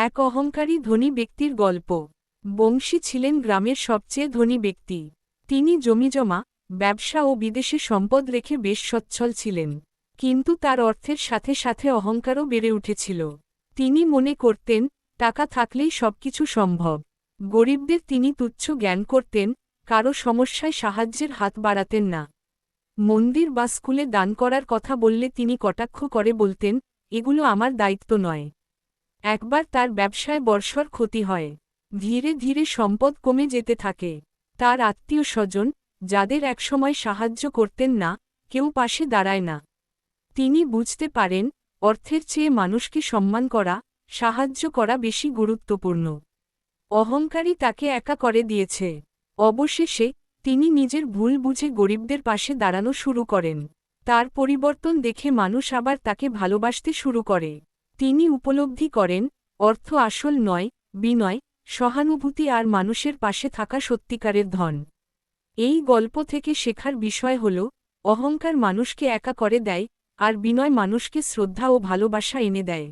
এক অহংকারী ধনী ব্যক্তির গল্প। বংশী ছিলেন গ্রামের সবচেয়ে ধনী ব্যক্তি। তিনি জমিজমা, ব্যবসা ও বিদেশে সম্পদ রেখে বেশ সচ্ছল ছিলেন। কিন্তু তার অর্থের সাথে সাথে অহংকারও বেড়ে উঠেছিল। তিনি মনে করতেন, টাকা থাকলেই সবকিছু সম্ভব। গরিবদের তিনি তুচ্ছ জ্ঞান করতেন, কারো সমস্যায় সাহায্যের হাত বাড়াতেন না। মন্দির বা স্কুলে দান করার কথা বললে তিনি কটাক্ষ করে বলতেন, এগুলো আমার দায়িত্ব নয়। একবার তার ব্যবসায় বর্ষর ক্ষতি হয়। ধীরে ধীরে সম্পদ কমে যেতে থাকে। তার আত্মীয় স্বজন, যাদের একসময় সাহায্য করতেন না, কেউ পাশে দাঁড়ায় না। তিনি বুঝতে পারেন, অর্থের চেয়ে মানুষকে সম্মান করা, সাহায্য করা বেশি গুরুত্বপূর্ণ। অহংকারী তাকে একা করে দিয়েছে। অবশেষে তিনি নিজের ভুল বুঝে গরিবদের পাশে দাঁড়ানো শুরু করেন। তার পরিবর্তন দেখে মানুষ আবার তাকে ভালোবাসতে শুরু করে। তিনি উপলব্ধি করেন, অর্থ আসল নয়, বিনয়, সহানুভূতি আর মানুষের পাশে থাকা সত্যিকারের ধন। এই গল্প থেকে শেখার বিষয় হল, অহংকার মানুষকে একা করে দেয়, আর বিনয় মানুষকে শ্রদ্ধা ও ভালোবাসা এনে দেয়।